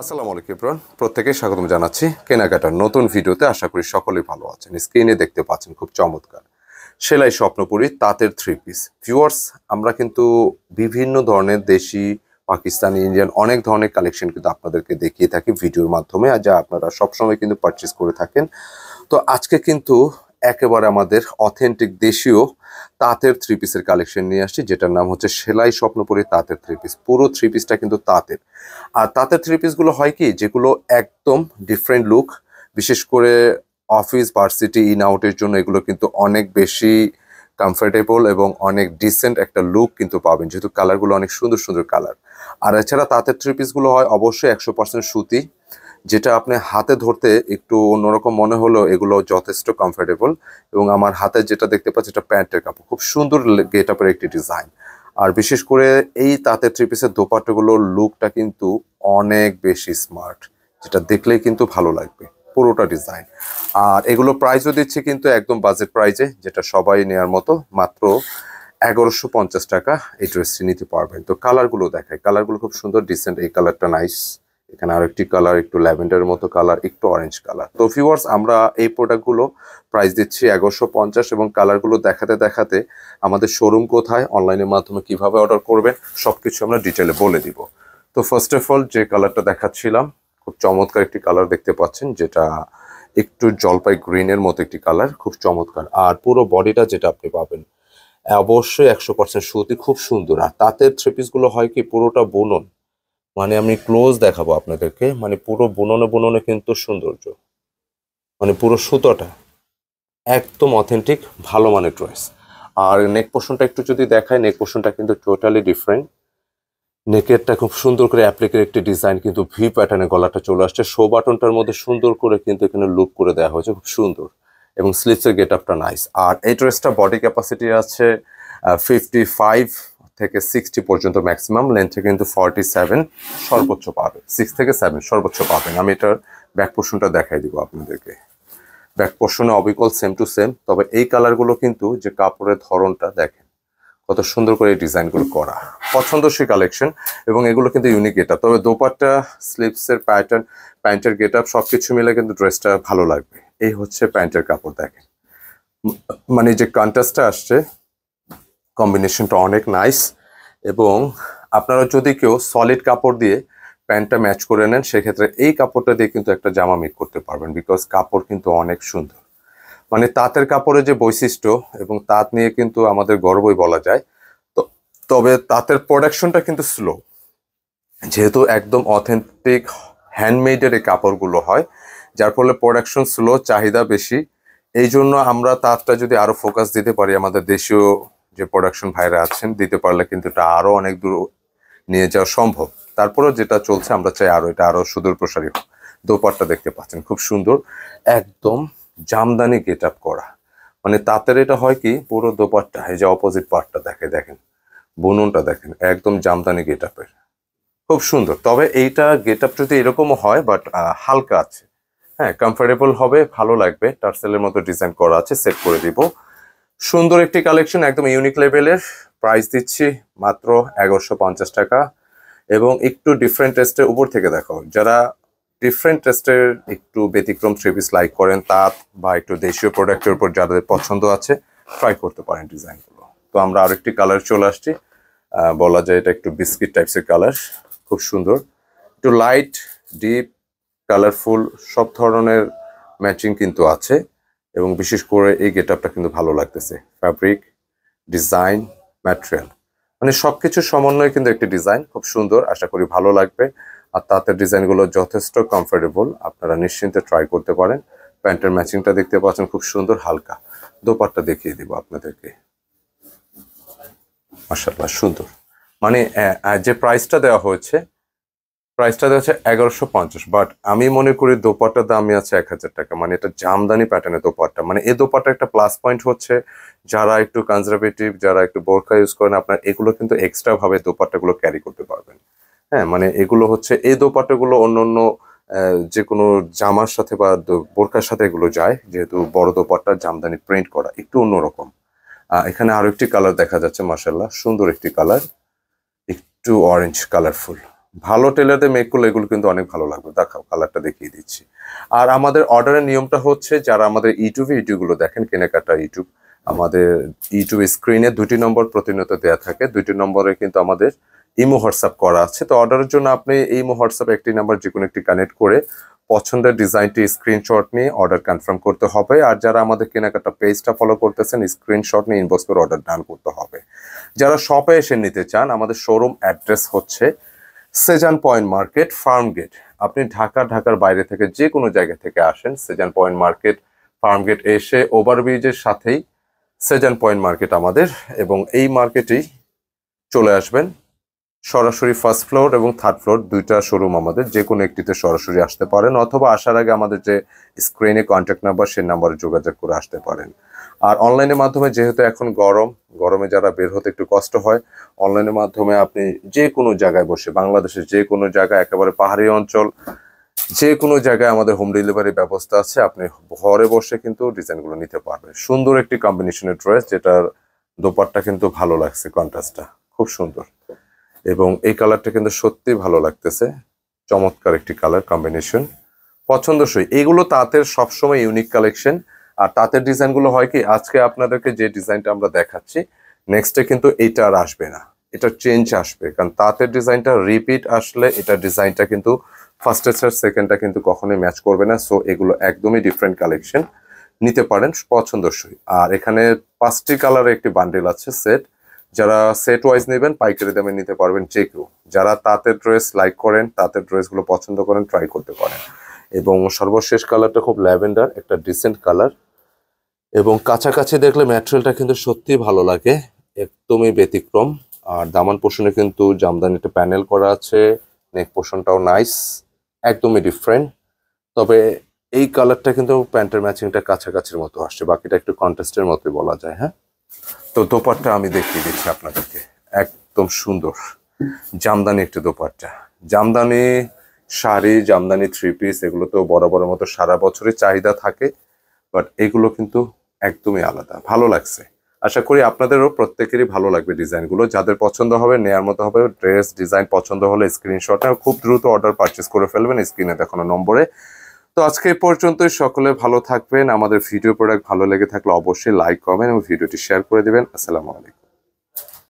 আসসালামু আলাইকুম এভরিওয়ান, প্রত্যেককে স্বাগতম জানাচ্ছি কেনাকাটার নতুন ভিডিওতে। আশা করি সকলেই ভালো আছেন। স্ক্রিনে দেখতে পাচ্ছেন খুব চমৎকার সেলাই স্বপ্নপুরী তাঁতের থ্রি পিস। ভিউয়ার্স, আমরা কিন্তু বিভিন্ন ধরনের দেশি, পাকিস্তানি, ইন্ডিয়ান অনেক ধরনের কালেকশন কিন্তু আপনাদেরকে দেখিয়ে থাকি ভিডিওর মাধ্যমে, আর যা আপনারা সবসময় কিন্তু পারচেস করে থাকেন। তো আজকে কিন্তু একেবারে আমাদের অথেন্টিক দেশীয় তাঁতের থ্রি পিসের কালেকশন নিয়ে আসছি, যেটার নাম হচ্ছে সেলাই স্বপ্নপুরী তাঁতের থ্রি পিস। পুরো থ্রি পিসটা কিন্তু তাঁতের। আর তাঁতের থ্রি পিসগুলো হয় কি, যেগুলো একদম ডিফারেন্ট লুক, বিশেষ করে অফিস, ভার্সিটি, ইন আউটের জন্য এগুলো কিন্তু অনেক বেশি কমফোর্টেবল এবং অনেক ডিসেন্ট একটা লুক কিন্তু পাবেন, যেহেতু কালারগুলো অনেক সুন্দর সুন্দর কালার। আর এছাড়া তাঁতের থ্রি পিসগুলো হয় অবশ্যই 100% সুতি, যেটা আপনি হাতে ধরতে একটু অন্যরকম মনে হলেও এগুলো যথেষ্ট কমফোর্টেবল। এবং আমার হাতে যেটা দেখতে পাচ্ছি, এটা প্যান্টের কাপড়, খুব সুন্দর গেট আপের একটি ডিজাইন। আর বিশেষ করে এই তাঁতের থ্রি পিসের দোপাট্টাগুলোর লুকটা কিন্তু অনেক বেশি স্মার্ট, যেটা দেখলেই কিন্তু ভালো লাগবে পুরোটা ডিজাইন। আর এগুলো প্রাইসও দিচ্ছে কিন্তু একদম বাজেট প্রাইজে, যেটা সবাই নেওয়ার মতো, মাত্র 1150 টাকা এই ড্রেসটি নিতে পারবেন। তো কালারগুলো দেখায়, কালারগুলো খুব সুন্দর ডিসেন্ট। এই কালারটা নাইস, এখানে আরেকটি কালার একটু ল্যাভেন্ডারের মতো কালার, একটু অরেঞ্জ কালার। তো ভিউয়ার্স, আমরা এই প্রোডাক্টগুলো প্রাইস দিচ্ছি 1150, এবং কালারগুলো দেখাতে দেখাতে আমাদের শোরুম কোথায়, অনলাইনের মাধ্যমে কিভাবে অর্ডার করবেন সবকিছু আমরা ডিটেলে বলে দিব। তো ফার্স্ট অফ অল যে কালারটা দেখাচ্ছিলাম, খুব চমৎকার একটি কালার দেখতে পাচ্ছেন, যেটা একটু জলপাই গ্রিনের মতো একটি কালার, খুব চমৎকার। আর পুরো বডিটা যেটা আপনি পাবেন অবশ্যই 100% সুতি, খুব সুন্দর। আর তাঁতের থ্রি পিসগুলো হয় কি, পুরোটা বুনন, মানে আমি ক্লোজ দেখাবো আপনাদেরকে, মানে পুরো বুননে বুননে কিন্তু সৌন্দর্য, মানে পুরো সুতোটা একদম অথেন্টিক ভালো মানের ড্রেস। আর নেক পোর্শনটা একটু যদি দেখায়, নেক পোর্শনটা কিন্তু টোটালি ডিফারেন্ট। নেকেরটা খুব সুন্দর করে অ্যাপ্লিকের একটি ডিজাইন, কিন্তু ভি প্যাটার্নে গলাটা চলে আসছে। শো বাটনটার মধ্যে সুন্দর করে কিন্তু এখানে লুক করে দেওয়া হয়েছে, খুব সুন্দর। এবং স্লিভসের গেট আপটা নাইস। আর এই ড্রেসটা বডি ক্যাপাসিটি আছে 55 থেকে 60 পর্যন্ত ম্যাক্সিমাম, লেন্থে কিন্তু 47 সর্বোচ্চ পাবেন, 6 থেকে 7 সর্বোচ্চ পাবেন। আমি এটার ব্যাক পোর্শনটা দেখাই দিব আপনাদেরকে। ব্যাক পোর্শনে অবিকল সেম টু সেম, তবে এই কালারগুলো কিন্তু যে কাপড়ের ধরনটা দেখেন কত সুন্দর করে এই ডিজাইনগুলো করা, পছন্দসই কালেকশন। এবং এগুলো কিন্তু ইউনিক গেট আপ, তবে দোপাট্টা, স্লিভসের প্যাটার্ন, প্যান্টের গেট আপ সবকিছু মিলে কিন্তু ড্রেসটা ভালো লাগবে। এই হচ্ছে প্যান্টের কাপড়, দেখেন মানে যে কন্ট্রাস্টটা আসছে, কম্বিনেশনটা অনেক নাইস। এবং আপনারা যদি কেউ সলিড কাপড় দিয়ে প্যান্টটা ম্যাচ করে নেন, সেক্ষেত্রে এই কাপড়টা দিয়ে কিন্তু একটা জামা মেক করতে পারবেন, বিকজ কাপড় কিন্তু অনেক সুন্দর। মানে তাঁতের কাপড়ের যে বৈশিষ্ট্য, এবং তাঁত নিয়ে কিন্তু আমাদের গর্বই বলা যায়। তো তবে তাঁতের প্রোডাকশনটা কিন্তু স্লো, যেহেতু একদম অথেন্টিক হ্যান্ডমেডের এই কাপড়গুলো হয়, যার ফলে প্রোডাকশন স্লো, চাহিদা বেশি। এই জন্য আমরা তাঁতটা যদি আরো ফোকাস দিতে পারি, আমাদের দেশীয় যে প্রোডাকশন ভাইরা আছেন, দিতে পারলে কিন্তু এটা আরো অনেক দূর নিয়ে যাওয়া সম্ভব। তারপরেও যেটা চলছে, আমরা চাই আরো এটা আরো সুদূর প্রসারী হোক। দোপাট্টা দেখতে পাচ্ছেন খুব সুন্দর, একদম জামদানি গেট আপ করা। মানে তাঁতের এটা হয় কি, পুরো দোপাট্টা, এই যে অপোজিট পার্টটা দেখেন, বুননটা দেখেন, একদম জামদানি গেট আপের, খুব সুন্দর। তবে এইটা গেট আপ যদি এরকমও হয়, বাট হালকা আছে, হ্যাঁ কমফোর্টেবল হবে, ভালো লাগবে। টার্সেলের মতো ডিজাইন করা আছে, সেট করে দিব। সুন্দর একটি কালেকশন, একদম ইউনিক লেভেলের। প্রাইস দিচ্ছি মাত্র 1150 টাকা। এবং একটু ডিফারেন্ট টেস্টের উপর থেকে দেখো, যারা ডিফারেন্ট টেস্টের একটু ব্যতিক্রম থ্রি পিস লাইক করেন, তাঁত বা একটু দেশীয় প্রোডাক্টের উপর যাদের পছন্দ আছে, ট্রাই করতে পারেন ডিজাইনগুলো। তো আমরা আরেকটি কালার চলে আসছি, বলা যায় এটা একটু বিস্কিট টাইপসের কালার, খুব সুন্দর, একটু লাইট, ডিপ, কালারফুল, সব ধরনের ম্যাচিং কিন্তু আছে। এবং বিশেষ করে এই গেট আপটা কিন্তু ভালো লাগতেছে, ফ্যাব্রিক, ডিজাইন, ম্যাটেরিয়াল, মানে সবকিছু সমন্বয়ে কিন্তু একটি ডিজাইন, খুব সুন্দর। আশা করি ভালো লাগবে। আর তাঁতের ডিজাইনগুলো যথেষ্ট কমফোর্টেবল, আপনারা নিশ্চিন্তে ট্রাই করতে পারেন। প্যান্টের ম্যাচিংটা দেখতে পাচ্ছেন খুব সুন্দর, হালকা। দোপাট্টা দেখিয়ে দিব আপনাদেরকে, মাশাআল্লাহ সুন্দর। মানে যে প্রাইসটা দেওয়া হয়েছে 1150, বাট আমি মনে করি দোপাট্টার দামই আছে 1000 টাকা। মানে এটা জামদানি প্যাটার্নের দোপাট্টা। মানে এই দোপাট্টা একটা প্লাস পয়েন্ট হচ্ছে, যারা একটু কনজারভেটিভ, যারা একটু বোরকা ইউজ করেন, আপনার এগুলো কিন্তু এক্সট্রা ভাবে দোপাট্টাগুলো ক্যারি করতে পারবেন। হ্যাঁ, মানে এগুলো হচ্ছে, এই দোপাট্টাগুলো অন্য অন্য যে কোনো জামার সাথে বা বোরকার সাথে এগুলো যায়, যেহেতু বড় দোপাট্টা, জামদানি প্রিন্ট করা, একটু অন্যরকম। এখানে আরো একটি কালার দেখা যাচ্ছে, মাশাআল্লাহ সুন্দর একটি কালার, একটু অরেঞ্জ কালারফুল, ভালো টেলারদের মেক করলে এগুলো কিন্তু অনেক ভালো লাগবে। দেখাও, কালারটা দেখিয়ে দিচ্ছি। আর আমাদের অর্ডারের নিয়মটা হচ্ছে, যারা আমাদের ইউটিউবগুলো দেখেন, কেনাকাটা ইউটিউব, আমাদের ইউটিউব স্ক্রিনে 2টি নম্বর প্রতিনিয়ত দেওয়া থাকে। 2টি নম্বরে কিন্তু আমাদের ইমো হোয়াটসঅ্যাপ করা আছে। তো অর্ডারের জন্য আপনি ইমো হোয়াটসঅ্যাপ একটি নাম্বার যে কোনো একটি কানেক্ট করে পছন্দের ডিজাইনটি স্ক্রিনশট নিয়ে অর্ডার কনফার্ম করতে হবে। আর যারা আমাদের কেনাকাটা পেজটা ফলো করতেছেন, স্ক্রিনশট নিয়ে ইনবক্স করে অর্ডার ডান করতে হবে। যারা শপে এসে নিতে চান, আমাদের শোরুম অ্যাড্রেস হচ্ছে Sezan point market, Farmgate. আপনি ঢাকার বাইরে থেকে যে কোনো জায়গা থেকে আসেন, Sezan point market, Farmgate এসে ওভারব্রিজের সাথেই সেজান পয়েন্ট মার্কেট আমাদের, এবং এই মার্কেটেই চলে আসবেন। সরাসরি ফার্স্ট ফ্লোর এবং থার্ড ফ্লোর দুইটা শোরুম আমাদের, যে কোনো একটিতে সরাসরি আসতে পারেন, অথবা আসার আগে আমাদের যে স্ক্রিনে কন্ট্যাক্ট নাম্বার, সেই নাম্বারে যোগাযোগ করে আসতে পারেন। আর অনলাইনের মাধ্যমে, যেহেতু এখন গরমে যারা বের হতে একটু কষ্ট হয়, অনলাইনের মাধ্যমে আপনি যে কোনো জায়গায় বসে, বাংলাদেশের যে কোনো জায়গায়, একেবারে পাহাড়ি অঞ্চল, যে কোনো জায়গায় আমাদের হোম ডেলিভারি ব্যবস্থা আছে। আপনি ঘরে বসে কিন্তু ডিজাইনগুলো নিতে পারবেন। সুন্দর একটি কম্বিনেশনের ড্রেস, যেটার দোপাট্টা কিন্তু ভালো লাগছে, কন্ট্রাস্টটা খুব সুন্দর, এবং এই কালারটা কিন্তু সত্যি ভালো লাগতেছে। চমৎকার একটি কালার কম্বিনেশন, পছন্দসই। এগুলো তাঁতের সবসময় ইউনিক কালেকশন। আর তাঁতের ডিজাইনগুলো হয় কি, আজকে আপনাদেরকে যে ডিজাইনটা আমরা দেখাচ্ছি, নেক্সটে কিন্তু এটা আর আসবে না, এটা চেঞ্জ আসবে। কারণ তাঁতের ডিজাইনটা রিপিট আসলে এটা ডিজাইনটা কিন্তু ফার্স্টের সাথে সেকেন্ডটা কিন্তু কখনোই ম্যাচ করবে না। সো এগুলো একদমই ডিফারেন্ট কালেকশন, নিতে পারেন পছন্দসই। আর এখানে 5টি কালারের একটি বান্ডেল আছে সেট। যারা সেট ওয়াইজ নেবেন, পাইকারি দামে নিতে পারবেন যে কেউ। যারা তাঁতের ড্রেস লাইক করেন, তাঁতের ড্রেসগুলো পছন্দ করেন, ট্রাই করতে পারেন। এবং সর্বশেষ কালারটা খুব ল্যাভেন্ডার, একটা ডিসেন্ট কালার, এবং কাছাকাছি দেখলে ম্যাটেরিয়ালটা কিন্তু সত্যি ভালো লাগে, একদমই ব্যতিক্রম। আর দামান পোর্শনে কিন্তু জামদানিতে প্যানেল করা আছে, নেক পোর্শনটাও নাইস, একদমই ডিফারেন্ট। তবে এই কালারটা কিন্তু প্যান্টের ম্যাচিংটা কাছাকাছির মতো আসছে, বাকিটা একটু কন্ট্রাস্টের মতোই বলা যায়। হ্যাঁ, তো দোপাট্টা আমি দেখিয়ে দিচ্ছি আপনাদেরকে, একদম সুন্দর জামদানি একটি দোপাট্টা। জামদানি শাড়ি, জামদানি থ্রি পিস, এগুলো তো বরাবরের মতো সারা বছরই চাহিদা থাকে, বাট এগুলো কিন্তু একদমই আলাদা, ভালো লাগছে। আশা করি আপনাদেরও প্রত্যেকেরই ভালো লাগবে ডিজাইনগুলো। যাদের পছন্দ হবে, নেয়ার মতো হবে, ড্রেস ডিজাইন পছন্দ হলে স্ক্রিনশট খুব দ্রুত অর্ডার পারচেস করে ফেলবেন স্ক্রিনে দেখানো নম্বরে। তো আজকে এই পর্যন্তই, সকলে ভালো থাকবেন। আমাদের ভিডিও প্রোডাক্ট ভালো লেগে থাকলে অবশ্যই লাইক, কমেন্ট এবং ভিডিওটি শেয়ার করে দিবেন। আসসালামু আলাইকুম।